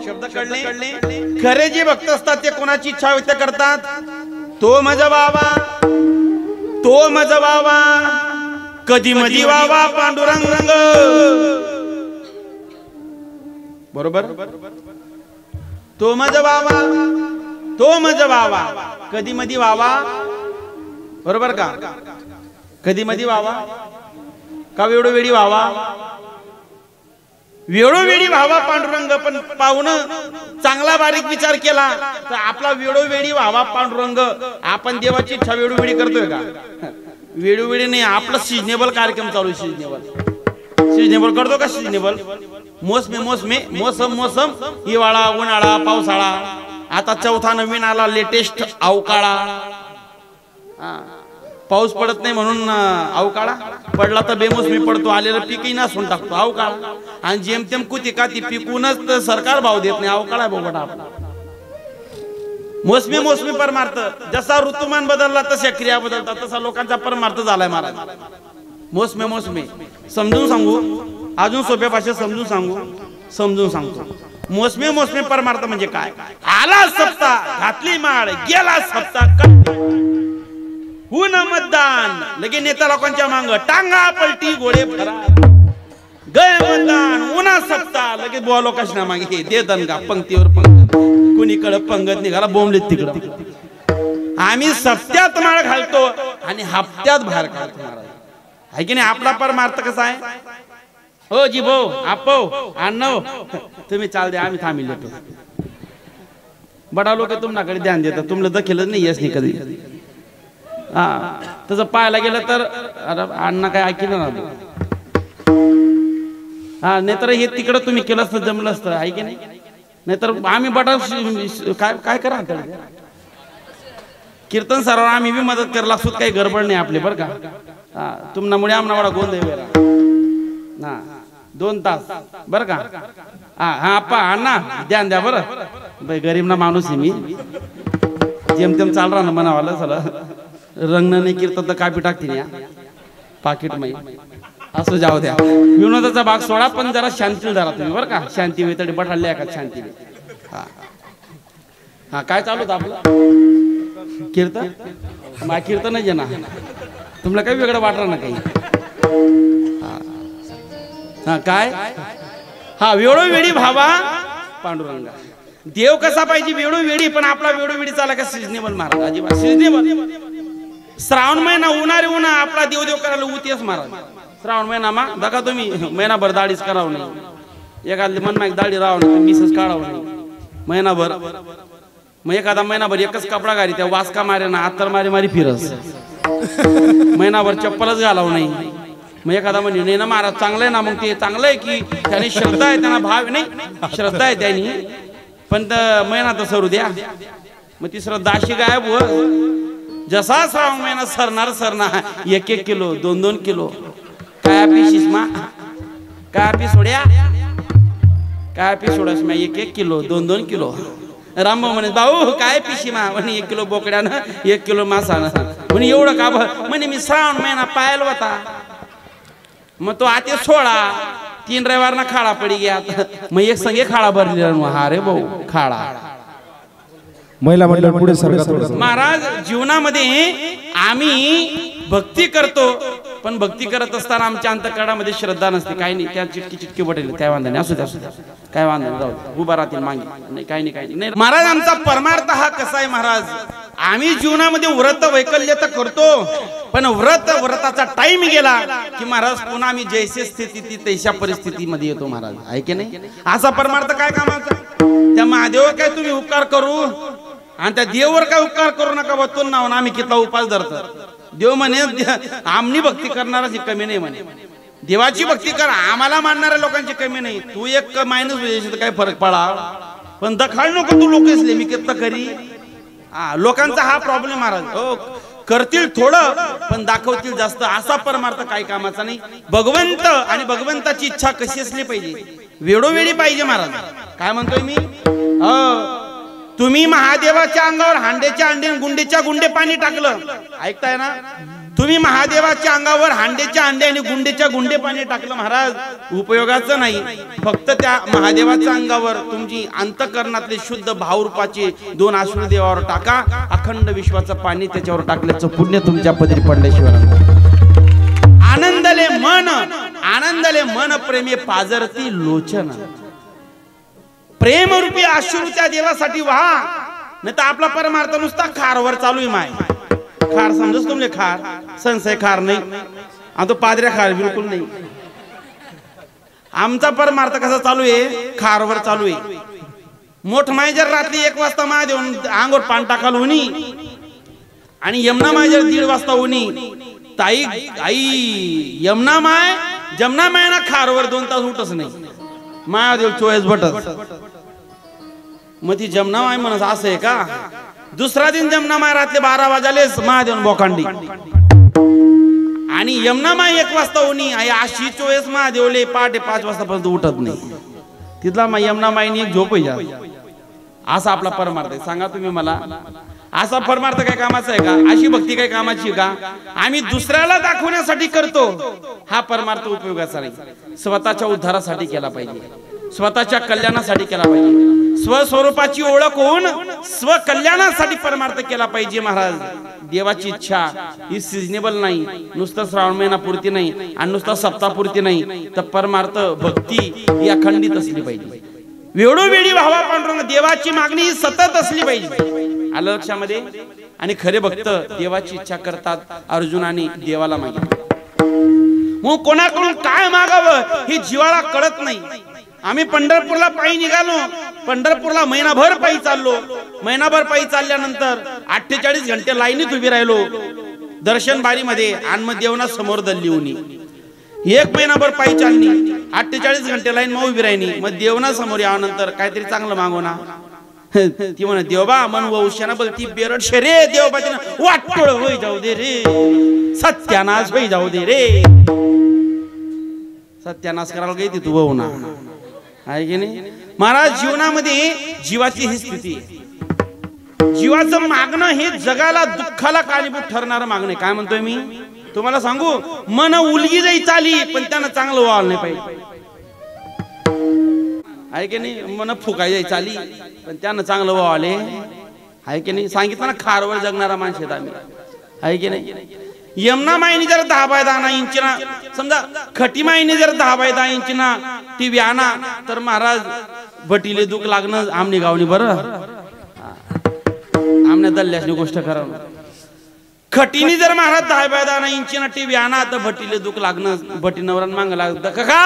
शब्द कळले? खरे जे भक्त असतात ते कोणाची इच्छा व्यक्त करतात? तो माझा बाबा, तो माझा बाबा, कधी मधी वावा पांडुरंग. बरोबर? तो माझा बाबा, तो माझा बाबा, कधी मधी वावा. बरोबर का? कधी मधी वावा का वेळोवेळी व्हावा? वेळोवेळी व्हावा पांडुरंग. पण पाहुणं चांगला बारीक विचार केला तर आपला वेळोवेळी व्हावा पांडुरंग. आपण देवाची इच्छा वेळोवेळी करतोय का? वेळोवेळी नाही. आपलं सिजनेबल कार्यक्रम चालू आहे. सिजनेबल करतो का? सिजनेबल मोसमे मोसमे मोसम मोसम, हिवाळा, उन्हाळा, पावसाळा. आता चौथा नवीन आला लेटेस्ट अवकाळा. पाऊस पडत नाही म्हणून अवकाळा, पडला तर बेमोसमी पडतो, आलेलं पीकही नासून टाकतो अवकाळा. आणि जेमतेम कुती काती पिकूनच तर सरकार भाव देत नाही. अवकाळा बोबडा आपला. मोसमी मोसमी परमार्थ. जसा ऋतुमान बदलला तशा क्रिया बदलतात, तसा लोकांचा परमार्थ झालाय महाराज. मोसमे मोसमे समजून सांगू, अजून सोप्या भाषेत समजून सांगतो. मोसमे मोसमे परमार्थ म्हणजे काय? आला सप्ताह, घातली माळ, गेला सप्ताह, हुन मतदान, लगे नेता लोकांच्या मांग टांगा पलटी गोळे फरा. गय मतदान, उन्हा सप्ताह, लगे बुवा लोकांच्या मागे दे दणगा, पंक्तीवर पंक्ती, कुणीकडे पंगत निघाला बोंबलीत तिकडं. आम्ही सप्त्यात माळ घालतो आणि हप्त्यात बाहेर काढतो महाराज. आहे की नाही? आपला परमार्थ कसा आहे? हो जी भाऊ, आपो आणो, तुम्ही चाल द्या, आम्ही थांबील येतो. बडा लोक तुमच्याकडे ध्यान देतात, तुम्हाला दखलच नाही येस नाही कधी. तसं पाहायला गेलं तर अण्णा काय ऐकलं ना. नाही तर हे तिकडं तुम्ही केलं असतं, जमलं असतं. आहे की नाही? नाहीतर आम्ही बटा काय काय करा कीर्तन सरावर आम्ही बी मदत करायला असतो. काही गडबड नाही आपली बरं का. तुमच्यामुळे आम्हाला गोंधळ वेळा 2 तास बरं का. हा आप्पा अण्णा ध्यान द्या बरं. बाई गरीब ना माणूस आहे मी, जेमतेम चाल राहणं म्हणावाला चला. रंग नाही कीर्तन तर कापी टाकतील या पाकिट मै. असं जाऊ द्या. विनोदाचा भाग सोडा, पण जरा शांती धरा तुम्ही बरं का. शांती वेतडी बठाडल्या का शांती. हा काय चालू होतं आपलं कीर्तन? मा कीर्तनच आहे ना. तुम्हाला काही वेगळं वाटणार ना काही? हा काय? हा वेळोवेळी भावा पांडुरंगा. देव कसा पाहिजे? वेळोवेळी. पण आपला वेळोवेळी चाला का? सिजनेबल महाराज. अजिबात सिजनेबल. श्रावण महिना उन्हाळी उन्हा आपला देवदेव करायला उतीस महाराज. श्रावण महिना मा बघा तुम्ही महिनाभर दाढीच करावं नाही. एखादी मन दाढी राहावं नाही, मिसच काढावं नाही महिनाभर. मग एखादा महिनाभर एकच कपडा घाली, त्या वासका मारे ना, आत्तर मारी मारी फिरस. महिनाभर चप्पलच घालावं नाही. मग एखादा म्हणजे नाही ना महाराज चांगलं आहे ना. मग ते चांगलं आहे की त्याने श्रद्धा आहे, त्यांना भाव नाही, श्रद्धा आहे त्यांनी. पण महिना तर सरू द्या. मग ती श्रद्धा अशी गायब हो. जसा श्रावण महिना सरणार 1-1 किलो 2-2 किलो. काय पिशीस मा? काय पी सोड्या? काय पी सोडास मा? 1-1 किलो 2-2 किलो. रामभाऊ म्हणे भाऊ काय पिशी मा? म्हणे 1 किलो बोकड्यानं 1 किलो मासानं. म्हणे एवढं का? म्हणे मी श्रावण महिना पायल होता. मग तो आते 16 3 रविवार खाडा पडी गया. मग एक संगे खाडा भरलेला. हा रे भाऊ खाडा. महिला मंडळ पुढे सरकार. महाराज जीवनामध्ये आम्ही भक्ती करतो, पण भक्ती करत असताना आमच्या अंतःकरणामध्ये श्रद्धा नसते. काही नाही, त्या चिटकी बटेल काय वांधा नाही. असू द्या काय वांधा नाही, जाऊ उभा राहतील मागे. नाही काही नाही. महाराज आमचा परमार्थ हा कसा आहे महाराज? आम्ही जीवनामध्ये व्रत वैकल्य तर करतो, पण व्रताचा टाइम गेला की महाराज पुन्हा आम्ही जैसे स्थिती तैशा परिस्थितीमध्ये येतो महाराज. आहे की नाही? असा परमार्थ काय कामाचा? त्या महादेवावर काय तुम्ही उपकार करू आणि त्या देवावर काय उपकार करू नका. बतून नाव आम्ही कितला उपास धरतो. देव म्हणे आमनी भक्ती करणाराची कमी नाही म्हणे. देवाची भक्ती कर, आम्हाला मानणाऱ्या लोकांची कमी नाही. तू एक मायनस तर काय फरक पडा, पण दखाळ नको तू लोकसले मी कितला करी. लोकांचा हा प्रॉब्लेम महाराज. हो करतील थोडं पण दाखवतील जास्त. असा परमार्थ काही कामाचा नाही. भगवंत आणि भगवंताची इच्छा कशी असली पाहिजे? वेळोवेळी पाहिजे महाराज. काय म्हणतोय मी? तुम्ही महादेवाच्या अंगावर हांड्याच्या अंडे गुंडेच्या गुंडे पाणी टाकलं, ऐकताय ना? तुम्ही महादेवाच्या अंगावर हांड्याच्या हांडे आणि गुंडेच्या गुंडे पाणी टाकलं महाराज, उपयोगाचं नाही. फक्त त्या महादेवाच्या अंगावर तुमची अंतःकरणातले शुद्ध भावरूपाचे 2 अश्रू देवावर टाका, अखंड विश्वाचं पाणी त्याच्यावर टाकल्याचं पुण्य तुमच्या पदरी पडल्याशिवाय. आनंदले मन प्रेमे पाजरती लोचन. प्रेमरूपी अश्रू त्या देवासाठी व्हा, नाही तर आपला परमार्थ नुसता खारवर चालू आहे. माय खार समजस तुमले, खार संशय खार नाही, आणि तो पादऱ्या खार बिलकुल नाही. आमचा परमार्थ कसा चालू आहे, खारवर चालू आहे. मोठ माय जर रात्री 1 वाजता माय देऊन अंगोर पान टाकाल होणी, आणि यमुना माय जर 1:30 वाजता होणी, ताई आई जमना माय ना खारवर 2 तास उठच नाही. माया देव चोयस बटस. मग ती जमना माय म्हणत असं आहे का. दुसरा दिन जमना माय रात्री 12 वाजालेच महादेवन बोकांडी, आणि यमुना माय 1 वाजता होणी, अशी चोयस महादेवले पहाटे 5 वाजतापर्यंत उठत नाही. तिथला यमुना मायनी एक झोप आहे. असा आपला परमार्थ आहे. सांगा तुम्ही मला, असा परमार्थ काय कामाचा आहे का? अशी भक्ती काय कामाची का? आम्ही दुसऱ्याला दाखवण्यासाठी करतो, हा परमार्थ उपयोगाचा नाही. स्वतःच्या उद्धारासाठी केला पाहिजे, स्वतःच्या कल्याणासाठी केला पाहिजे. स्वस्वरूपाची ओळख होऊन स्वकल्याणासाठी परमार्थ केला पाहिजे महाराज. देवाची इच्छा ही सिजनेबल नाही, नुसतं श्रावण महिना पुरती नाही आणि नुसतं सप्ताहपुरती नाही, तर परमार्थ भक्ती ही अखंडित असली पाहिजे. वेळोवेळी व्हावा पांडुरंग. देवाची मागणी ही सतत असली पाहिजे. आलं लक्षामध्ये. आणि खरे भक्त देवाची इच्छा करतात. अर्जुनाने देवाला मागितलं, मग कोणाकडून काय मागावं हे जीवाला कळत नाही. आम्ही पंढरपूरला पायी निघालो, पंढरपूरला महिनाभर पायी चाललो. महिनाभर पायी चालल्यानंतर 48 घंटे लाईनीत उभी राहिलो दर्शन बारीमध्ये, आणि मग देवना समोर दल्ली होणी. 1 महिनाभर पायी चालणी, 48 घंटे लाईन मग उभी राहिनी. मग देवना समोर यावनंतर काहीतरी चांगलं मागो ना. ती म्हणे देवबा मन वंशाना बोलती बेरड शरे देवबा तिनं वाटोळ होई जाऊ दे रे, सत्यानाश होई जाऊ दे रे. सत्यानाश करायला काही तू भाऊ ना, आहे की नाही महाराज. जीवनामध्ये जीवाची ही स्थिती आहे. जीवाचं मागणं हे जगाला दुःखाला कारणीभूत ठरणारं मागणं. काय म्हणतोय मी तुम्हाला सांगू, मन उलगी जाई चाली पण त्यानं चांगलं व्हायला नाही पाहिजे, आहे की नाही. मन फुकाय जाई चाली पण त्यानं चांगलं व्हावले, आहे की नाही. सांगितलं ना खारवर जगणारा माणूस आहेत आम्ही, आहे की नाही. यमुना माईने जर 10 बाय 10 इंचना, समजा खटी माईने जर 10 बाय 10 इंचना टीव्ही आणा, तर महाराज भटीले दुःख लागणं आमनी गावनी. बरं आमने दल्ल्याची गोष्ट करा. खटीने जर महाराज 10 बाय 10 इंचना टीव्ही आणा, तर भटीले दुःख लागणं. भटी नवरान मांग लागत का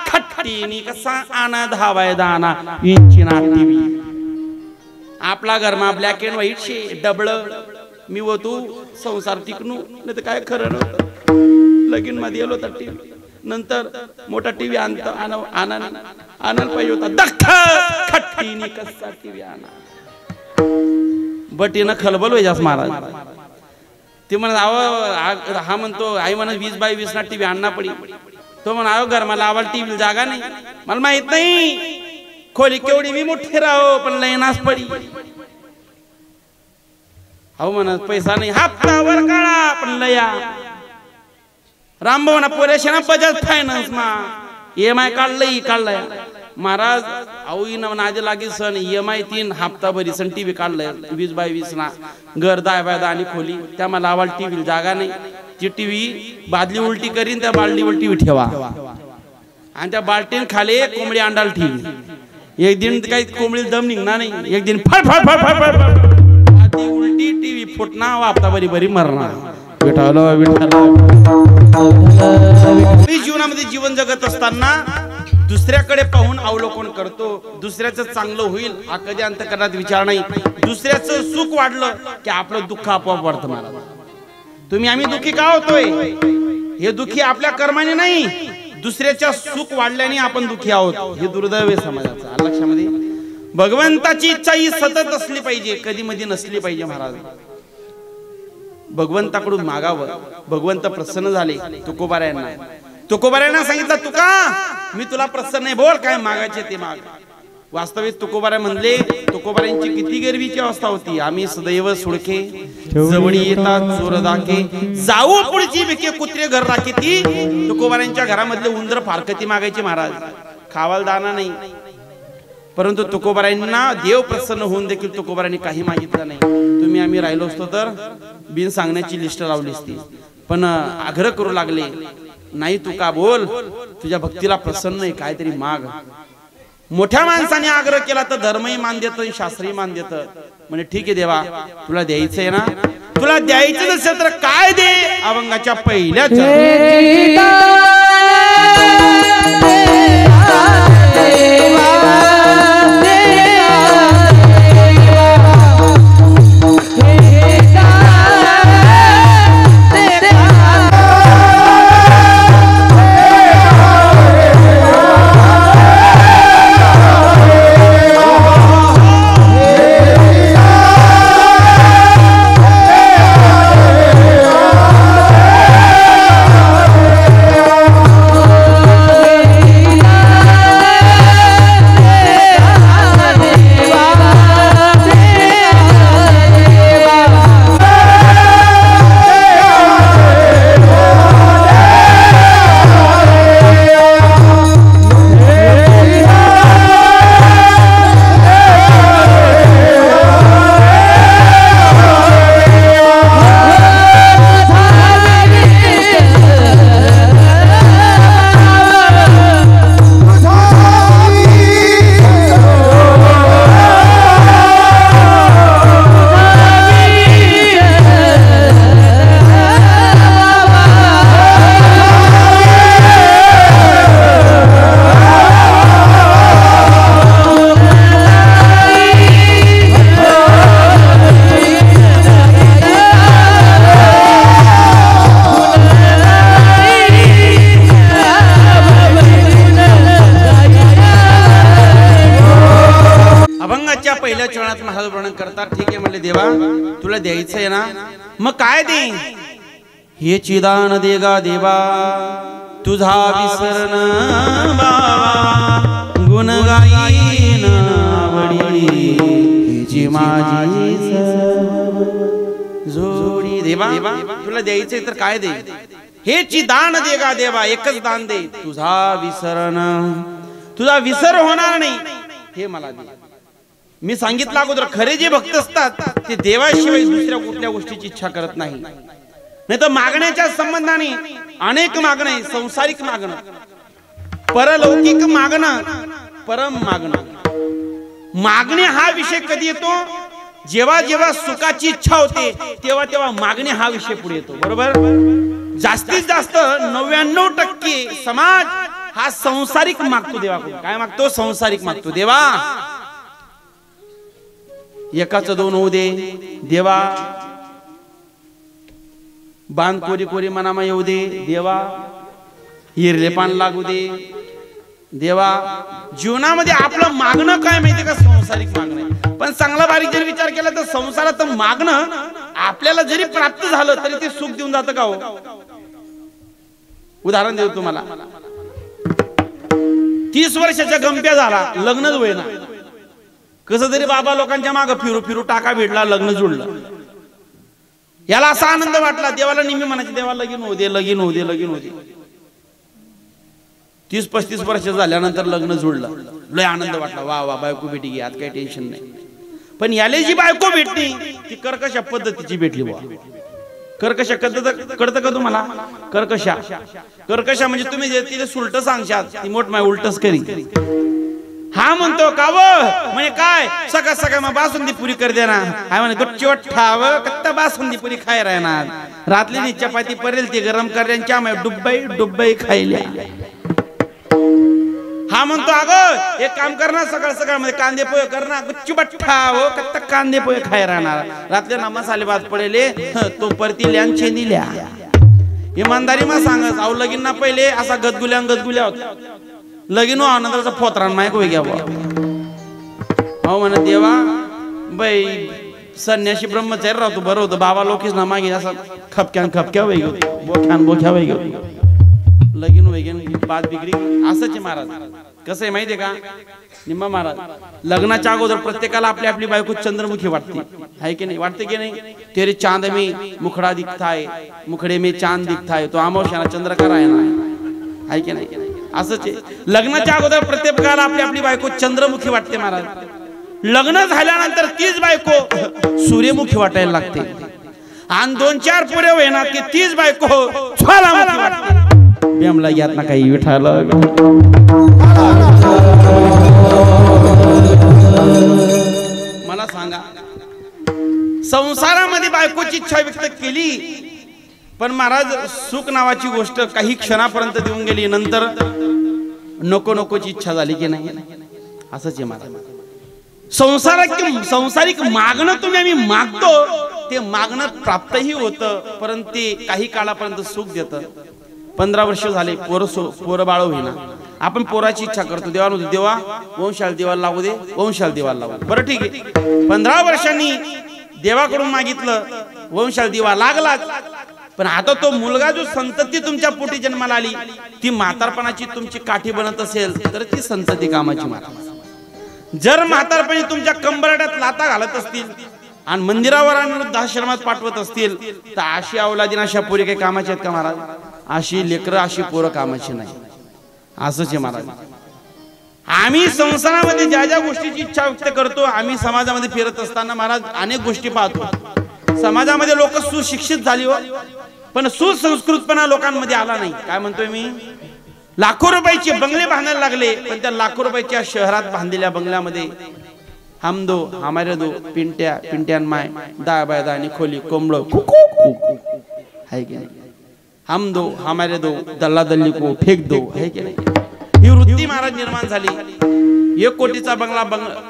खटीने कसा आणा 10 बाय 10 इंचना टीव्ही. आपला घरमा ब्लॅक अँड व्हाईट शे डबळ मी व तू संसार टिकणू, नाही तर काय खरं नव्हतं. लगीन मध्ये गेलो तर टीव्ही, नंतर मोठा टीव्ही आणायला पाहिजे होता. दख्ख खट्टीने कसा टीव्ही आणा. बटीनं खलबल व्हायच्यास महाराज. ते म्हणत हा म्हणतो आई म्हणत 20 बाय 20 ना टीव्ही आणणं पडी. तो म्हणा घर मला आवाज टीव्ही जागा नाही, मला माहित नाही खोली केवढी मी मोठी राहो पण लयनास पडी. अहो म्हणत पैसा नाही, हप्तावर काढा पण लया. रामभाऊ ना पोरेशना बजाज फायनान्स मा EMI काढलाय महाराज. अहो नादे लागे सण EMI 3 हप्ता भरी सण टीव्ही काढलाय 20 बाय 20 ना. घर 10 बाय 10 आणि खोली. त्या मला आवाज टीव्ही जागा नाही. ती टीव्ही बादली उलटी करीन, त्या बालडीवर टीव्ही ठेवा आणि त्या बाल्टीन खाली कोंबडी अंडाल ठेवी. एक दिन काही कोंबडी दम निघणार नाही, एक दिन फड फड फड फड फड ती उलटी टीव्ही फुटणार, वापता बरी बरी मरणार. जीवनामध्ये जीवन जगत असताना दुसऱ्याकडे पाहून अवलोकन करतो. दुसऱ्याचं चांगलं होईल हा कधी अंतःकरणात विचार नाही. दुसऱ्याचं सुख वाढलं की आपलं दुःख आपोआप वाढतं. मला तुम्ही आम्ही दुःखी का होतोय, हे दुःखी आपल्या कर्माने नाही, दुसऱ्याच्या सुख वाढल्याने आपण दुःखी आहोत. हे दुर्दैव आहे समाजाचं. लक्षामध्ये भगवंताची इच्छा ही सतत असली पाहिजे, कधी मध्ये नसली पाहिजे. महाराज भगवंताकडून मागावं. भगवंत प्रसन्न झाले. तुकोबारायांना सांगितलं तुका मी तुला प्रसन्न आहे, बोल काय मागायचे ते माग. वास्तविक तुकोबारा म्हणले तुकोबारांची किती गर्वीची अवस्था होती. आम्ही सदैव सुडके जवळी येतात चोर दाके जाऊ पुढची बिके कुत्रे घर राखे. ती तुकोबारांच्या घरामधले उंदर फारकती मागायची महाराज. खावाल दाना नाही. परंतु तुकोबारांना देव प्रसन्न होऊन देखील तुकोबारांनी काही मागितलं नाही. तुम्ही आम्ही राहिलो असतो तर बिन सांगण्याची लिस्ट लावली असती. पण आग्रह करू लागले नाही तू का बोल तुझ्या भक्तीला प्रसन्न आहे काहीतरी माग. मोठ्या माणसाने आग्रह केला तर धर्मही मान देतं शास्त्रही मान देतं. म्हणजे ठीक आहे देवा तुला द्यायचंय ना तुला द्यायचं नसेल तर काय दे. अभंगाच्या पहिल्या तुला द्यायचंय ना मग काय दे. हे चिदान देगा देवा तुझा विसरण बाबा गुण गाईन आवडी माझी जोडी. देवा तुला द्यायचंय तर काय दे. हे चिदान देगा देवा एकच दान दे तुझा विसरण तुझा विसर होणार नाही हे मला दे. मी सांगितलं अगोदर खरे जे भक्त असतात ते देवाशिवाय दुसऱ्या कुठल्या गोष्टीची इच्छा करत नाही. नाही तर मागण्याच्या संबंधाने अनेक मागणे संसारिक मागणं परलौकिक मागणं परम मागणं. मागणे हा विषय कधी येतो जेव्हा जेव्हा सुखाची इच्छा होते तेव्हा तेव्हा मागणे हा विषय पुढे येतो. बरोबर. जास्तीत जास्त 99% समाज हा संसारिक मागतो देवाकडून. काय मागतो संसारिक मागतो. देवा एकाचं दोन होऊ दे देवा. बांध कोरी कोरी मनामा येऊ दे देवा. हिरले पान लागू दे देवा. जीवनामध्ये आपलं मागणं काय माहितीये का संसारिक मागणं. पण चांगला बारीक जर विचार केला तर संसारात मागणं आपल्याला जरी प्राप्त झालं तरी ते सुख देऊन जातं का हो. उदाहरण देऊ तुम्हाला. 30 वर्षाच्या गंप्या झाला लग्नच होईना. कसं तरी बाबा लोकांच्या मागे फिरू फिरू टाका भेटला लग्न जुळलं. याला असा आनंद वाटला देवाला नेहमी म्हणायचे देवा लगीन होऊ दे लगीन होऊ दे लगीन होऊ दे. 30-35 वर्ष झाल्यानंतर लग्न जुळलं. लय आनंद वाटला वा वा बायको भेटी गे आज काही टेन्शन नाही. पण याले जी बायको भेटली ती कर्कशा पद्धतीची भेटली बुवा. कर्कशा कळतं का तुम्हाला. कर्कशा म्हणजे तुम्ही तिथे सुलट सांगशाल ती मोठ माय उलटच करी. हा म्हणतो का व म्हणे काय सकाळ सकाळ मग बासुंदी पुरी कर दे ना. हा म्हणे गच्चीवर ठाव कत्ता बासुंदी पुरी खाय राहणार. रातली चपाती परेल ती गरम करण्याच्या डुब्बाई खायल्या. हा म्हणतो अगं एक काम कर ना सकाळ सकाळ मध्ये कांदे पोहे कर ना. गच्ची बठ्ठा हो कत्ता कांदे पोहे खाय राहणार. रात्री ना मसाले भात पडेले तो परती ल्यांचे दिल्या. इमानदारी मा सांगस अहो लगीन ना पहिले असा गदगुल्या होता. लगीन आनंदाचा फोतरान मायक होई घ्या. अहो म्हणत देवा बाई संन्याशी ब्रह्मचारी राहतो बरं होतं. बाबा लोकेश ना मागे असं खपक्या वै बोख्या वै लगीन वैगेन बात बिगडी असंच महाराज. कसं आहे माहितीये का निम्मा महाराज लग्नाच्या अगोदर प्रत्येकाला आपली आपली बायको चंद्रमुखी वाटते, आहे की नाही? वाटते की नाही? तेरे चांद में मुखड़ा दिखता है, मुखड़े में चांद दिखता है, तो अमावस्याला चंद्र का राहणार आहे की नाही? असंच आहे, लग्नाच्या अगोदर प्रत्येकाला आपली आपली बायको चंद्रमुखी वाटते महाराज. लग्न झाल्यानंतर तीच बायको सूर्यमुखी वाटायला लागते आणि 2-4 पुरे होईना की तीच बायको ज्वालामुखी वाटते. बेमला यात ना काही विठाला. मला सांगा, संसारामध्ये बायकोची इच्छा व्यक्त केली पण महाराज सुख नावाची गोष्ट काही क्षणापर्यंत देऊन गेली, नंतर नको नकोची इच्छा झाली की नाही? असंच आहे महाराज. संसारिक मागणं तुम्ही आम्ही मागतो, ते मागणं प्राप्तही होतं, परंतु ते काही काळापर्यंत सुख देतं. 15 वर्ष झाले पोरं बाळ होईना, आपण पोराची इच्छा करतो, देवाला देवा वंशाला देवाला लागू दे, वंशाला देवाला लागू दे. बरं ठीक आहे, 15 वर्षांनी देवाकडून मागितलं, वंशाला दिवा लागला, पण आता तो मुलगा जो संतती तुमच्या पोटी जन्माला आली ती म्हातारपणाची तुमची काठी बनत असेल तर ती संतती कामाची महाराज. जर म्हातारपणी तुमच्या कंबरड्यात लाता घालत असतील आणि मंदिरावर आणि वृद्धाश्रमात पाठवत असतील तर अशी अवलादीन अशा पोरी काही कामाची आहेत का महाराज? अशी लेकरं अशी पोरं कामाची नाही. असंच आहे महाराज. आम्ही संसारामध्ये ज्या ज्या गोष्टीची इच्छा व्यक्त करतो, आम्ही समाजामध्ये फिरत असताना महाराज अनेक गोष्टी पाहतो. समाजामध्ये लोक सुशिक्षित झाली हो, पण सुसंस्कृतपणा लोकांमध्ये आला नाही. काय म्हणतोय मी? लाखो रुपयाचे बंगले बांधायला लागले, पण त्या लाखो रुपयाच्या शहरात बांधलेल्या बंगल्यामध्ये हम दो हमारे दो पिंट्या पिंट्यान माय दा बाय दा खोली कोंबड है की नाही? हम दो हमारे दो दल्ला दल्ली को फेक दो, है की नाही? ही वृत्ती महाराज निर्माण झाली. 1 कोटीचा बंगला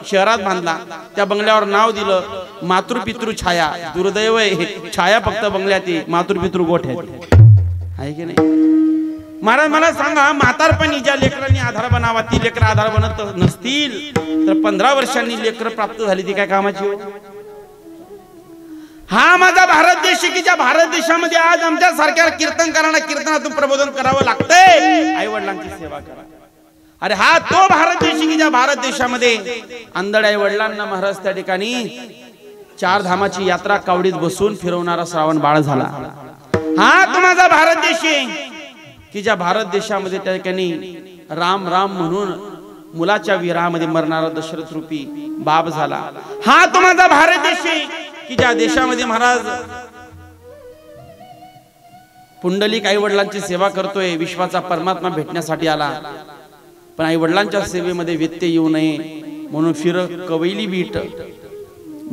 शहरात बांधला, त्या बंगल्यावर नाव दिलं मातृपितृ छाया. दुर्दैव आहे, छाया फक्त बंगल्यात आहे, मातृपितृ गोठ्यात आहे की नाही? महाराज मला सांगा, म्हातारपणी ज्या लेकरांनी आधार बनावा ती लेकर आधार बनत नसतील तर 15 वर्षांनी लेकर प्राप्त झाली ती काय कामाची हो? हा माझा भारत देश, की ज्या भारत देशामध्ये आज आमच्या सारख्या कीर्तनकारांना कीर्तनातून प्रबोधन करावं लागतंय, आई वडिलांची सेवा करा. अरे हा तो भारत देश, की ज्या भारत देशामध्ये अंधड आई वडिलांना महाराज त्या ठिकाणी 4 धामाची यात्रा कावडीत बसून फिरवणारा श्रावण बाळ झाला. हा तो माझा भारत देश आहे, की ज्या भारत देशामध्ये त्या ठिकाणी राम राम म्हणून मुलाच्या विरहामध्ये मरणारा दशरथ रूपी बाप झाला. हा तो माझा भारत देश आहे, की ज्या देशामध्ये महाराज पुंडलिक आई वडिलांची सेवा करतोय, विश्वाचा परमात्मा भेटण्यासाठी आला, पण आई वडिलांच्या सेवेमध्ये व्यत्यय येऊ नये म्हणून कवैली बीट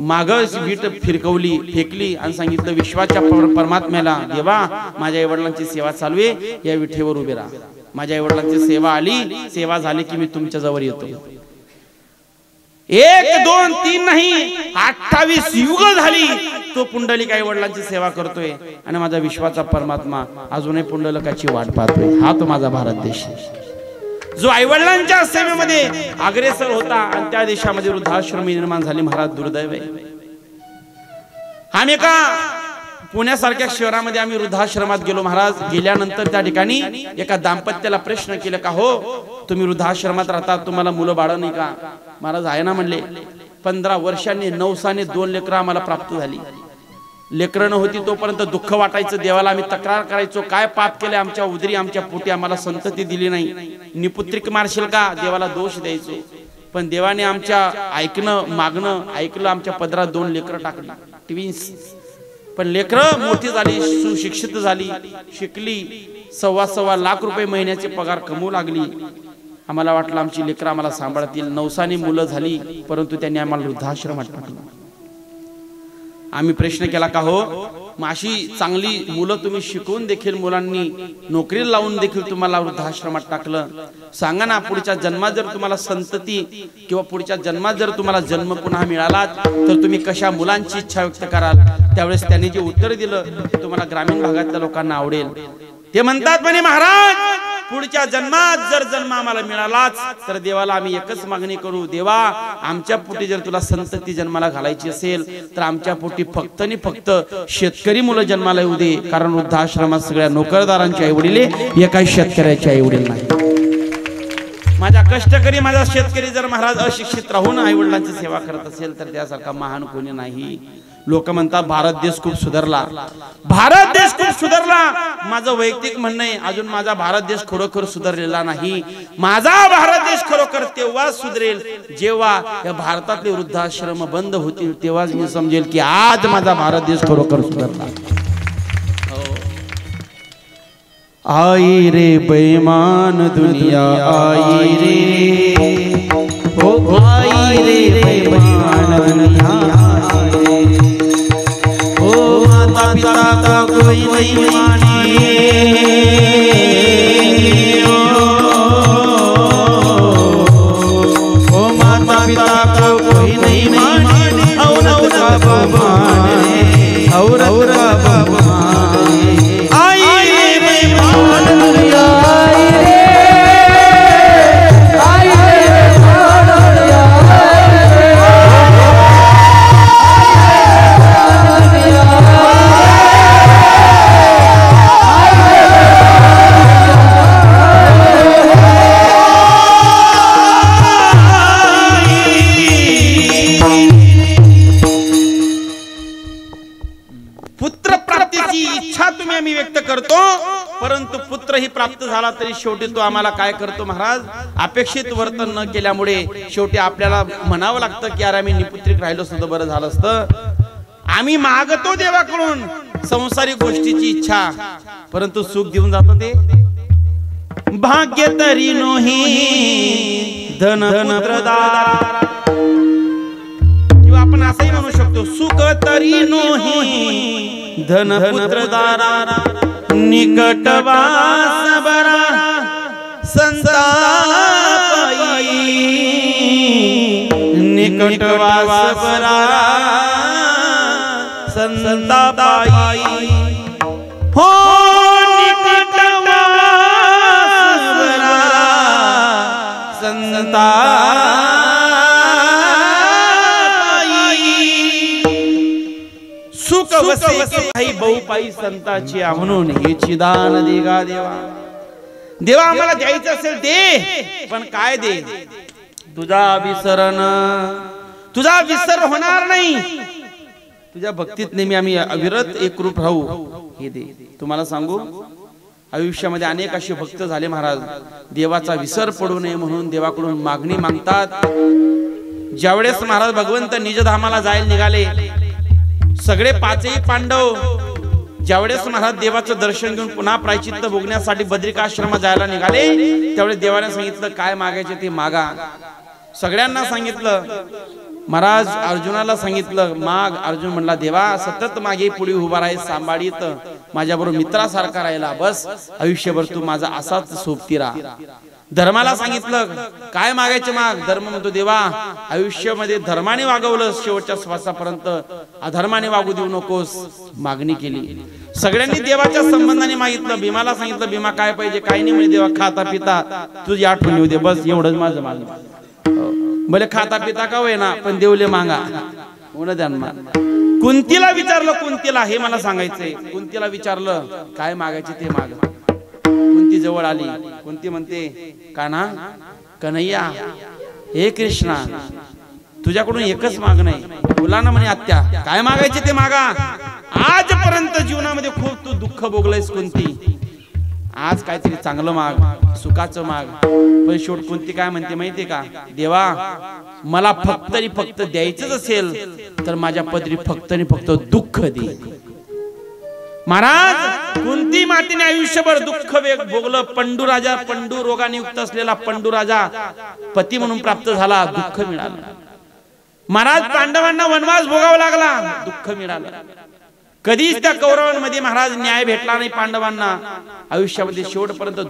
माग बीट फिरकवली, फेकली आणि सांगितलं विश्वाच्या परमात्म्याला, देवा माझ्या आई वडिलांची सेवा चालू आहे, या विठेवर उभे राहा. माझ्या आई वडिलांची सेवा आली, सेवा झाली की मी तुमच्या जवळ येतो. 1, 2, 3 नाही 28 युग झाली तो पुंडलिक आई वडिलांची सेवा करतोय आणि माझा विश्वाचा परमात्मा अजूनही पुंडलिकाची वाट पाहतोय. हा तो माझा भारत देश जो आई वडिलांच्या सेवेमध्ये अग्रेसर होता आणि त्या देशामध्ये वृद्धाश्रम निर्माण झाली. महाराज दुर्दैव आहे. आम्ही एका पुण्यासारख्या शहरामध्ये आम्ही वृद्धाश्रमात गेलो. महाराज गेल्यानंतर त्या ठिकाणी एका दाम्पत्याला प्रश्न केला, का हो तुम्ही वृद्धाश्रमात राहता, तुम्हाला मुलं बाळ नाही का? महाराज आहे ना म्हणले. 15 वर्षांनी नवसाने 2 लेकरं आम्हाला प्राप्त झाली. लेकरं होती तोपर्यंत दुःख वाटायचं, देवाला आम्ही तक्रार करायचो, काय पाप केले आमच्या उदरी आमच्या पोटी, आम्हाला संतती दिली नाही, निपुत्रिक मारशील का, देवाला दोष द्यायचो. पण देवाने आमच्या ऐकणं मागणं ऐकलं, आमच्या पदरात 2 लेकरं टाकली, ट्विन्स. पण लेकरं मोठी झाली, सुशिक्षित झाली, शिकली, 1.25 लाख रुपये महिन्याचे पगार कमवू लागली. आम्हाला वाटलं आमची लेकरं आम्हाला सांभाळतील. नवसाने मुलं झाली, परंतु त्यांनी आम्हाला वृद्धाश्रमात टाकलं. आम्ही प्रश्न केला, का हो अशी चांगली मुलं तुम्ही शिकवून देखील मुलांनी नोकरीला लावून देखील तुम्हाला वृद्धाश्रमात टाकलं, सांगा ना पुढच्या जन्मात जर तुम्हाला संतती किंवा पुढच्या जन्मात जर तुम्हाला जन्म पुन्हा मिळाला तर तुम्ही कशा मुलांची इच्छा व्यक्त कराल? त्यावेळेस त्यांनी जे उत्तर दिलं ते तुम्हाला ग्रामीण भागातल्या लोकांना आवडेल. ते म्हणतात म्हणे, महाराज पुढच्या जन्मात जर जन्म आम्हाला मिळालाच तर देवाला आम्ही एकच मागणी करू, देवा आमच्या पोटी जर तुला संतती जन्माला घालायची असेल तर आमच्या पोटी फक्त आणि फक्त शेतकरी मुलं जन्माला येऊ दे, कारण वृद्धाश्रमात सगळ्या नोकरदारांची आई वडील एका शेतकऱ्याची आई वडील नाही. माझा कष्टकरी माझा शेतकरी जर महाराज अशिक्षित राहून आई वडिलांची सेवा करत असेल तर त्यासारखा महान कोणी नाही. लोक म्हणतात भारत देश खूप सुधारला, भारत देश खूप सुधारला. माझं वैयक्तिक म्हणणं आहे अजून माझा भारत देश खरोखर सुधारलेला नाही. माझा भारत देश खरोखर तेव्हा सुधरेल जेव्हा या भारतातले वृद्धाश्रम बंद होतील, तेव्हाच मी समजेल की आज माझा भारत देश खरोखर सुधारला. आई रे बेईमान दुनिया आई रे, हो आई रे बेईमान दुनिया आई रे, ओ माता पिता का कोई नहीं माने, ओ माता पिता का कोई नहीं माने, औरत का बाप माने, औरत का बाप माने. परंतु पुत्र ही प्राप्त झाला तरी शेवटी तो आम्हाला काय करतो महाराज, अपेक्षित वर्तन न केल्यामुळे शेवटी आपल्याला म्हणावं लागतं की यार आम्ही निपुत्रिक राहिलो सुद्धा बरं झालं असतं. आम्ही मागतो देवाकडून संसारिक गोष्टीची इच्छा, परंतु सुख देऊन जातो ते भाग्य तरी नोही धन पुत्रदार, किंवा आपण असंही म्हणू शकतो सुख तरी नोही धन पुत्रदारा, निकटवास बरा संतापाई, निकटवास बरा संतापाई, हो निकटवास बरा संतापाई. सुख वसे काही बहुपाई संताची म्हणून हे दान देगा देवा. देवा आम्हाला द्यायचं असेल दे, पण काय दे, तुझा विसरण, तुझा विसर होणार नाही, तुझ्या भक्तीत नेहमी आम्ही अविरत एकरूप राहू हे दे. तुम्हाला सांगू आयुष्यामध्ये अनेक असे भक्त झाले महाराज, देवाचा विसर पडू नये म्हणून देवाकडून मागणी मागतात. ज्यावेळेस महाराज भगवंत निजधामाला जायला निघाले, सगळे पाचही पांडव ज्यावेळेस महाराज देवाचं दर्शन घेऊन पुन्हा प्रायचित्त भोगण्यासाठी बद्रिकाश्रमात जायला निघाले, त्यावेळेस देवाने सांगितलं काय मागायचे ते मागा. सगळ्यांना सांगितलं, महाराज अर्जुनाला सांगितलं माग. अर्जुन म्हणला देवा सतत मागे पुढे उभा राहील, सांभाळीत माझ्याबरोबर मित्रासारखा राहिला, बस आयुष्यभर तू माझा असाच सोबती राहा. धर्माला सांगितलं काय मागायचे माग. धर्म म्हणतो देवा आयुष्यामध्ये धर्माने वागवलं शेवटच्या श्वासापर्यंत, अधर्माने वागू देऊ नकोस. मागणी केली, सगळ्यांनी देवाच्या संबंधाने मागितलं. भीमाला सांगितलं भीमा काय पाहिजे, काही नाही म्हणे देवा खाता पिता तुझी आठवण येऊ दे, बस एवढंच माझं मागणं. भले खाता पिता का होईना पण देवले मागा होणं द्या. कुंतीला विचारलं, कुंतीला हे मला सांगायचंय, कुंतीला विचारलं काय मागायचे ते माग. कुंती जवळ आली, कुंती म्हणते कान्हा कन्हैया हे कृष्णा तुझ्याकडून एकच मागणं आहे. मुलांना म्हणे आत्या काय मागायचे ते मागा. आजपर्यंत जीवनामध्ये खूप तू दुःख भोगलंयस कुंती, आज काहीतरी चांगलं माग, सुखाचं माग. पण शेवट कुंती काय म्हणते माहितीये का, देवा मला फक्त द्यायचंच असेल तर माझ्या पदरी फक्त दुःख दे. महाराज कुंती मातेने आयुष्यभर दुःख भोगलं. पंडू राजा, पंडू रोगाने युक्त असलेला पंडू राजा पती म्हणून प्राप्त झाला, दुःख मिळालं. महाराज पांडवांना वनवास भोगावा लागला, दुःख मिळालं. कधीच त्या कौरवांमध्ये महाराज न्याय भेटला नाही पांडवांना. आयुष्यामध्ये शेवटपर्यंत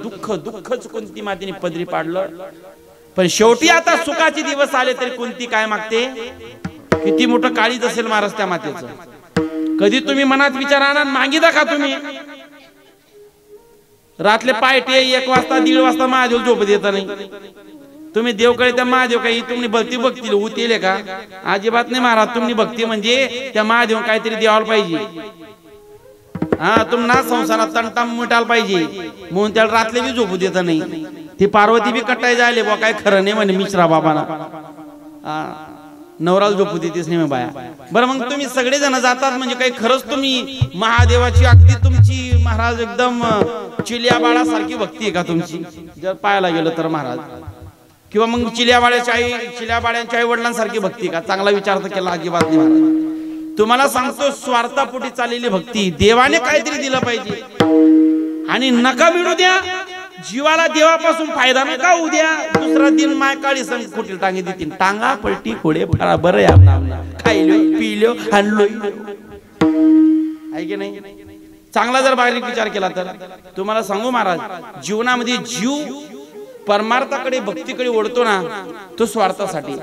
दुःखच कुंती मातेने पदरी पाडलं. पण शेवटी आता सुखाचे दिवस आले तरी कुंती काय मागते, किती मोठं काळीज असेल महाराज त्या मातेचं. कधी तुम्ही मनात विचार आणा मागिता का तुम्ही, रातले पायटे 1 वाजता 1:30 वाजता महादेव झोप देता नाही. तुम्ही देवकडे त्या महादेव काही तुम्ही भक्ती होतील का, अजिबात नाही महाराज. तुम्ही भक्ती म्हणजे त्या महादेव काहीतरी द्यायला पाहिजे. हा तुम्हाला संसारात तंटा मिटायला पाहिजे म्हणून त्याला रातले बी झोपू देता नाही. ती पार्वती बी कटाय जायले बा काय खरं नाही म्हणे मिश्रा बाबाना नवराल झोपू देतेच नाही बाया. बरं मग तुम्ही सगळे जण जातात म्हणजे काही खरंच तुम्ही महादेवाची अगदी तुमची महाराज एकदम चिल्या बाळासारखी भक्ती आहे का तुमची जर पाहायला गेलं तर महाराज, किंवा मग चिल्या बाळ्यांच्या आई वडिलांसारखी भक्ती का? चांगला विचार तर केला अजिबात नाही महाराज. तुम्हाला सांगतो स्वार्थापोटी चाललेली भक्ती. देवाने काहीतरी दिलं पाहिजे आणि नका मिळू द्या जीवाला देवापासून फायदा नका होऊ द्या. दुसरा दिन माय काळी संग कुठे टांगे देतील टांगा पलटी खोडे फळा बरं आहे खायलो पिलो हाणलो आहे की नाही. चांगला जर बारीक विचार केला तर तुम्हाला सांगू महाराज, जीवनामध्ये जीव परमार्थाकडे भक्तीकडे ओढतो ना तो स्वार्थासाठी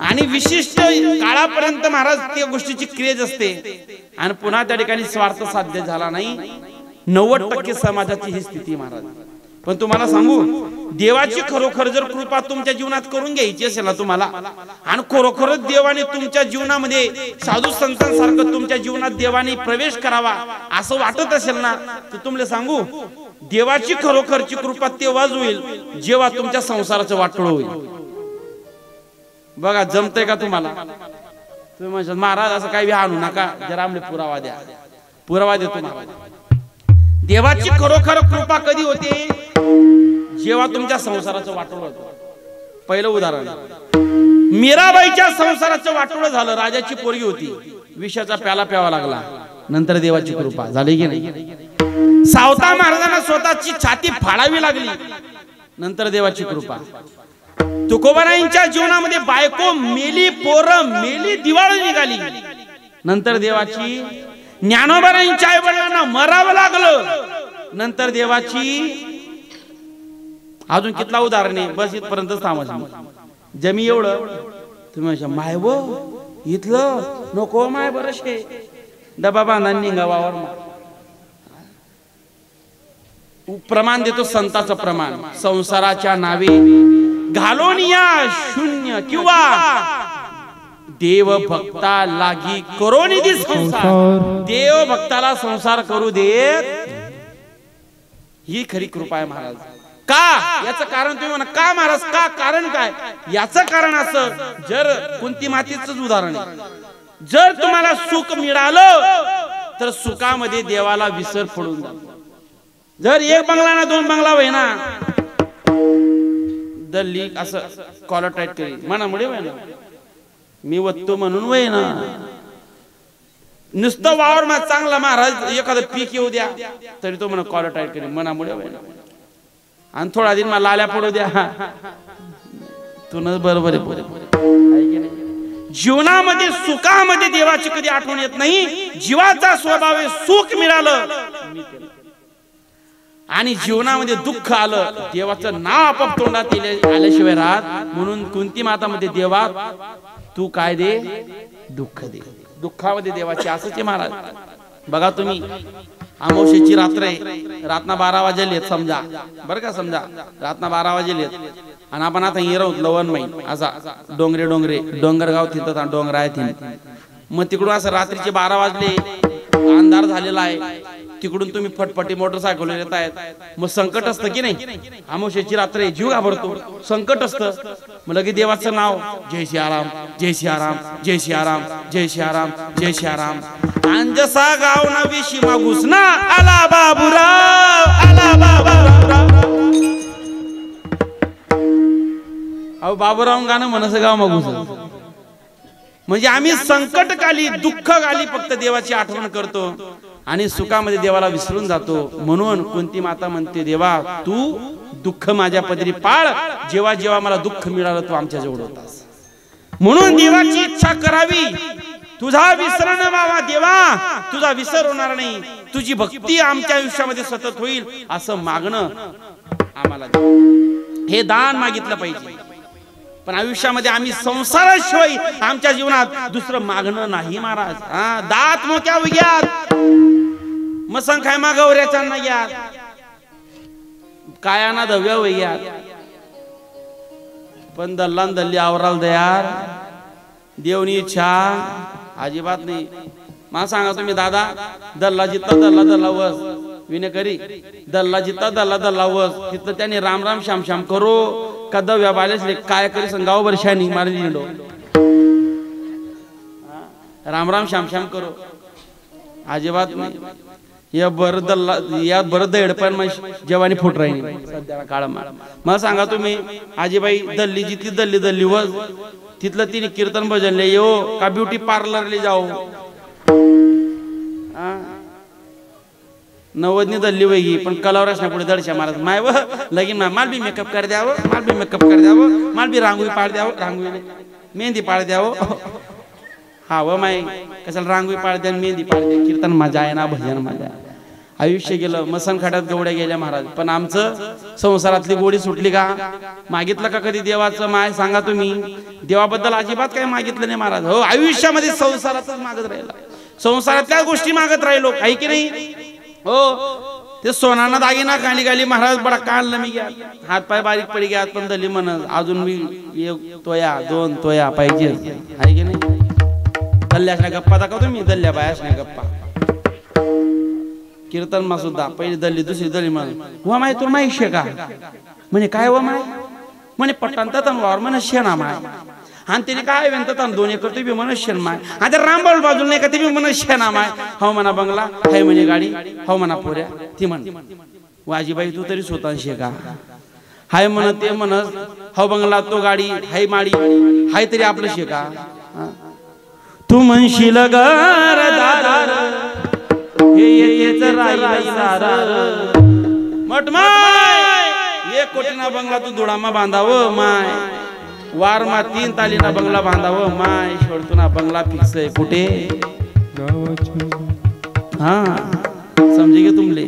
आणि विशिष्ट काळापर्यंत महाराज त्या गोष्टीची क्रेज असते आणि पुन्हा त्या ठिकाणी स्वार्थ साध्य झाला नाही. 90% समाजाची ही स्थिती महाराज. पण तुम्हाला सांगू देवाची खरोखर जर कृपा तुमच्या जीवनात करून घ्यायची असेल ना तुम्हाला आणि खरोखरच देवाने तुमच्या जीवनामध्ये साधू संतांसारखं तुमच्या जीवनात देवाने प्रवेश करावा असं वाटत असेल ना तर तुम्हाला सांगू देवाची खरोखरची कृपा तेव्हाच होईल जेव्हा तुमच्या संसाराचं वाटोळं होईल. बघा जमतंय का तुम्हाला? तुम्ही म्हणशाल महाराज असं काही आणू नका जरा आम्हाला पुरावा द्या. पुरावा देतो महाराज. देवाची खरोखर कृपा कधी होते? जेव्हा तुमच्या संसाराचं वाटोळं होतं. पहिलं उदाहरण, मीराबाईच्या संसाराचं वाटोळं झालं. राजाची पोरगी होती, विषाचा प्याला प्यावा लागला. नंतर देवाची कृपा झाली की नाही? सावता महाराजांना स्वतःची छाती फाडावी लागली. नंतर देवाची कृपा. तुकोबारायांच्या जीवनामध्ये बायको मेली, पोरं मेली, दिवाळी निघाली. नंतर देवाची. ज्ञानोबारायांच्या आई वडिलांना मरावं लागलं. नंतर देवाची. अजून कितला उदाहरण आहे, बस इथपर्यंत थांबायचं. जमी एवढं तुम्ही माय वो इथलं नको माय बरशे डबा बांधा निघावावर. प्रमाण देतो संताचं प्रमाण. संसाराच्या नावे घालून या शून्य किंवा देव भक्ता लागी करो निधी संसार. देव भक्ताला संसार करू देत ही खरी कृपा आहे महाराज. का? याचं कारण तुम्ही म्हणा का महाराज का? कारण काय? याचं कारण असं, जर कुंती मातेचंच उदाहरण आहे. जर तुम्हाला सुख मिळालं तर सुखामध्ये देवाला विसर पडून जातो. जर एक बंगला ना दोन बंगला होय ना दल्ली असं कॉलर टाईट करी मनामुळे होय ना मी वत्तो म्हणून वय ना नुसतं वावर मा चांगला महाराज एखादं पीक येऊ द्या तरी तो म्हणा कॉलर टाईट करी मनामुळे होय ना. आणि थोडा दिन मला लाल्या पडू द्या तुनच बरोबर आहे. जीवनामध्ये सुखामध्ये देवाची कधी आठवण येत नाही. जीवाचा स्वभाव आहे सुख मिळालं आणि जीवनामध्ये दुःख आलं देवाचं नाव आपोआप तोंडात आल्याशिवाय राहत. म्हणून कुंती मातामध्ये देवा तू काय दे? दुःख दे. दुःखामध्ये देवाची असंच आहे महाराज. बघा तुम्ही अमावस्येची रात्र आहे, रातना 12 वाजलेत समजा बरं का, समजा रातना 12 वाजलेत आणि आपण आता हे राहू लवण माई असा डोंगरे डोंगरे डोंगरगाव तिथं डोंगर आहे. मग तिकडून असं रात्रीचे 12 वाजले अंधार झालेला आहे. तिकडून तुम्ही फटफटी मोटरसायकल येत आहेत. मग संकट असतं की नाही? अमावस्येची रात्र आहे, जीव घाबरतो, संकट असतं. मग लगे देवाचं नाव जय सियाराम जय सियाराम जय सियाराम जय सियाराम जय सियाराम. अंजसा गाव ना विशी मागूस ना आला बाबूराव आला बाबूराव. अहो बाबूराव गाणं म्हणस गाव मागूस. म्हणजे आम्ही संकटकाली दुःखकाली फक्त देवाची आठवण करतो आणि सुखामध्ये देवाला विसरून जातो. म्हणून कुंती माता म्हणते देवा तू दुःख माझ्या पदरी पाळ. जेव्हा जेव्हा मला दुःख मिळालं तू आमच्या जवळ होतास. म्हणून देवाची इच्छा करावी. तुझा विसर न व्हावा देवा, तुझा विसर होणार नाही. तुझी भक्ती आमच्या आयुष्यामध्ये सतत होईल असं मागणं आम्हाला हे दान मागितलं पाहिजे. पण आयुष्यामध्ये आम्ही संसाराशिवाय आमच्या जीवनात दुसरं मागणं नाही महाराज. दात मोक्या वग्यात मसंग खाय मागवऱ्याचा ना घ्या कायाना धव्या वग्यात पण दल्लान दल्ली आवराल दयार देवनी इच्छा अजिबात नाही. मला सांगा तुम्ही दादा दल्ला जितला दल्ला दल्ला वस विनेकरी दल्ला जिता दल्ला वस तिथं त्याने राम राम श्याम श्याम करो का दव्या बालेसले काय करी संगाव वर्षानी मारली निडो राम राम श्याम श्याम करो अजिबात नाही या बर दल्ला या बर दडपण जेवानी फुट राहिली सध्याला काळ मला सांगा तुम्ही आजीबाई दल्ली जितली दल्ली वस तिथलं तिने कीर्तन भजनले यो का ब्युटी पार्लरले जाओ 90 दल्ली वही पण कलावर असण्या पुढे दडशा मारत माय व लगीन माल बी मेकअप कर द्यावं माल बी रांगोळी पाड द्यावं रांगोळी मेहंदी पाड द्यावं हा व माय कशाला रांगोळी पाड द्या मेहंदी पाड द्या कीर्तन मजा आहे ना भजन मजा आयुष्य गेलं मसनखाट्यात गवड्या गेल्या महाराज पण आमचं संसारातली गोडी सुटली का मागितलं का कधी देवाचं माय सांगा तुम्ही देवाबद्दल अजिबात काही मागितलं नाही महाराज हो आयुष्यामध्ये संसारातच मागत राहिला संसारातल्या गोष्टी मागत राहिलो काही की नाही हो ते सोनाना दागिना काली गाली महाराज बडा काढलं मी घ्या हात पाय बारीक पडी घ्या पण दली म्हण अजून मी 1 तोया 2 तोया पाहिजे आहे की नाही दल्ल्यासण्या गप्पा दाखव तुम्ही दल्ल्या बायासण्या गप्पा कीर्तन मा सुद्धा पहिली दल्ली दुसरी दल्ली म्हण व माय तुला माहिती का म्हणे काय व माय म्हणे पट्टांत वावर म्हणे शेणा माय आणि तिने काय म्हणतात 2 एकर तुम्ही म्हणत शेण माय आता रामबाळ बाजूला नाही का तुम्ही म्हणत शेणा माय हो म्हणा बंगला हाय म्हणे गाडी हो म्हणा पोऱ्या ती म्हण वाजीबाई तू तरी स्वतः शेका हाय म्हणत ते म्हणत हो बंगला तो गाडी हाय माडी हाय तरी आपलं शेका तू म्हणशील घर हे येतेच राहिला मट माय 1 कोटीना बंगला तू धुडामा बांधावं माय वार मा 3 तालीना बंगला बांधावं माय शेवटून बंगला फिक्स आहे कुठे हा समजे गे तुमले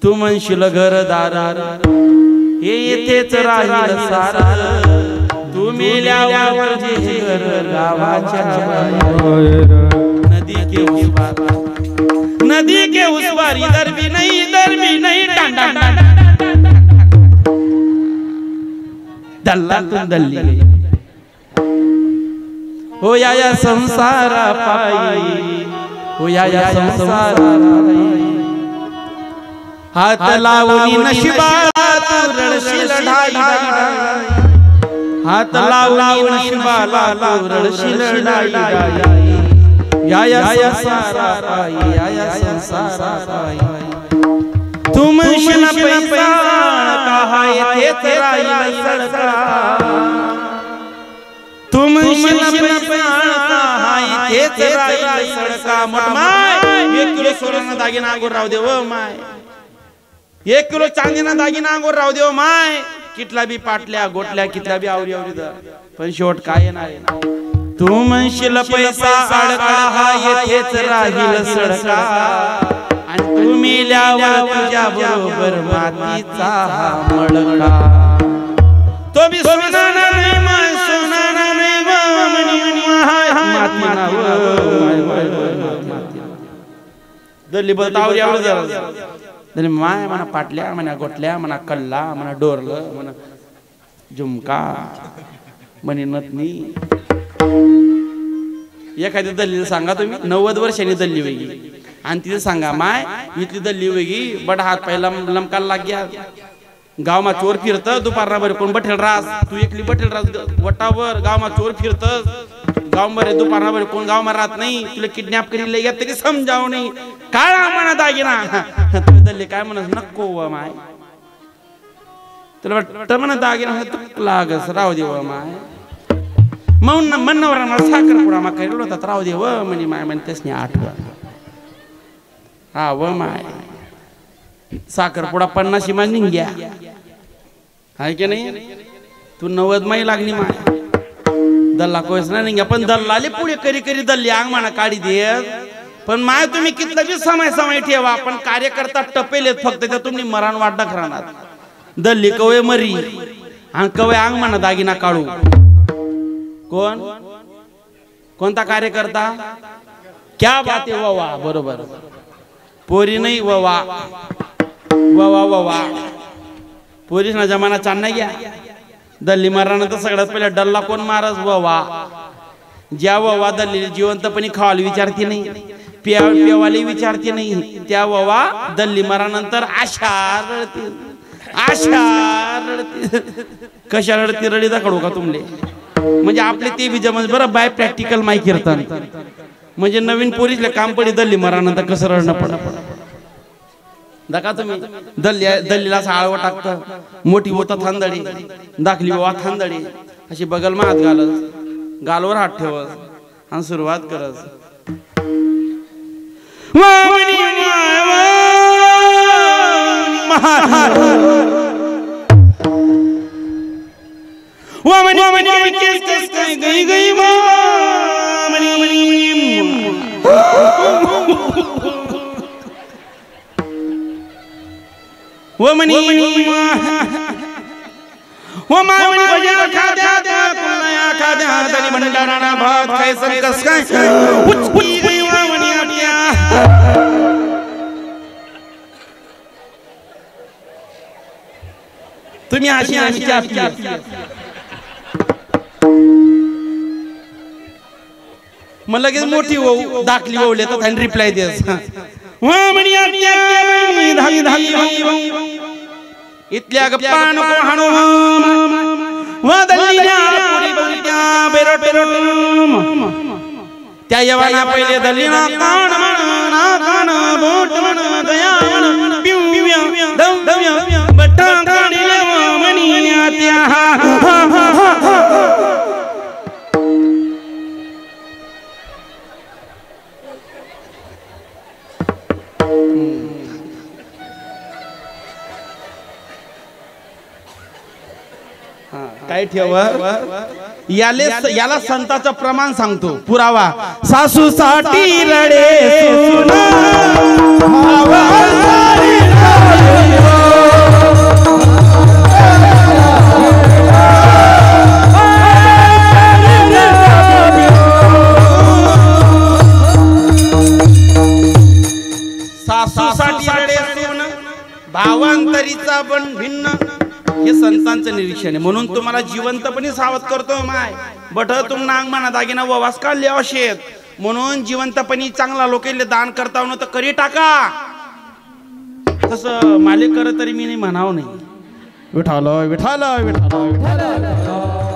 तू म्हणशील घरदार हे येतेच राहील सार तू मेल्यावर जे घर गावाच्या नदी के उस पार इधर भी नहीं टांडा दल्ला तुम दल्ली हो या संसारा पायी हो या संसारा पायी हात लावून नशिबाला तू रडशील ढाई हात लावून नशिबाला तू रडशील ढाई या संसारा पायी या संसारा पायी तू म्हणशील पैसा कहा येतेच राहील सडका तू म्हणशील पैसा कहा येतेच राहील सडका माय 1 किलो सोन्याचा दागिना अंगोर राहू दे व माय 1 किलो चांदीना दागिना अंगोर राहू दे व माय कितला बी पाटल्या गोटल्या कितला बी आवरी दर पण शेवट काय येणार तू म्हणशील पैसा अडका हा येतेच राहील सडका आणि तू मेल्यावर तुझ्या बरोबर मातीचा हा मडका तो बी सोना नाही मन सोना नाही दल्ली बोलतावर एवढं जरा दल्ली माय म्हणा पाटल्या म्हणा गोटल्या म्हणा कल्ला म्हणा डोरलं म्हणा झुमका म्हणे नथनी एखाद्या दल्लीला सांगा तुम्ही 90 वर्षांनी दल्ली वेगळी आणि तिथे सांगा माय इथली दल्ली वेगळी बट हात पहिला लमकाला लाग गया गाव मा चोर फिरत दुपारना बरे कोण बठेल रास तू एकली बठेल रास वटावर गाव मा चोर फिरत गाव बरे दुपारना बरे कोण गाव मा राहत नाही तुला किडनॅप करी लय तरी समजाव नाही काय म्हणा दागिना तुझी दल्ली काय म्हणत नको व माय तुला वाटत म्हणा दागिना लागस राहू दे व माय म्हणून म्हणवर साखर पुडा मा करेल होता राहू दे व म्हणे माय म्हणे त्यासनी आठवण हा व माय साखरपुडा 50 मा निघ्या हाय की नाही तू 90 माई लागली माय दल्ला कोयस ना निघ्या पण दल्लाले पुढे करी दल्ली अंग म्हणा काढी देत पण माय तुम्ही कितला बी समय ठेवा पण कार्यकर्ता टपेलेत फक्त त्या तुम्ही मरण वाट राहणार दल्ली कवे मरी आणि कवे अंग म्हणा दागिना काढू कोणता कार्यकर्ता क्या बात आहे वा बरोबर पोरी नाही वा पोरीस ना जमाना चांद नाही गया दल्ली मारणार तर सगळ्यात पहिले डल्ला कोण मारस वा ज्या वा दल्ली जिवंतपणी खावाल विचारती नाही पेवाली विचारते नाही त्या ववा दल्ली मारानंतर आशा रडते आशा रडते कशा रडते रडी दाखवू का तुमले म्हणजे आपले ते बी जमज बरं बाय प्रॅक्टिकल माय कीर्तन म्हणजे नवीन पोरीसले काम पडी दल्ली मारानंतर कसं रडणं पडणं दाखा तुम्ही दल्लीला आळवं टाकतं मोठी होता थांदडी दाखली वा थांदडी अशी बगल मा हात घालत गालवर हात ठेवत आणि सुरुवात करत तुम्ही अशी मग लगेच मोठी होऊ दाखली ओवले तर त्यांनी रिप्लाय देस इथल्या गप्पा नको हाणू त्या यवाया पहिले दल्लीना कान म्हणा कान बोट म्हणा दया म्हणा पिऊ पिऊ दव दव बट्टा काढले मनी आत्या काय ठेव याला संताचं प्रमाण सांगतो पुरावा सासू साठी रडे सासू साठी रडे भावांतरीचा पण भिन्न हे संतांचं निरीक्षण आहे म्हणून तुम्हाला जिवंतपणे सावध करतो माय बट तुम नांग म्हणा दागिना ववास काढले असेत म्हणून जिवंतपणे चांगला लोकांना दान करता तर करी टाका तसं मालिक कर तरी मी नाही म्हणावं नाही विठाला विठाला विठाला विठाला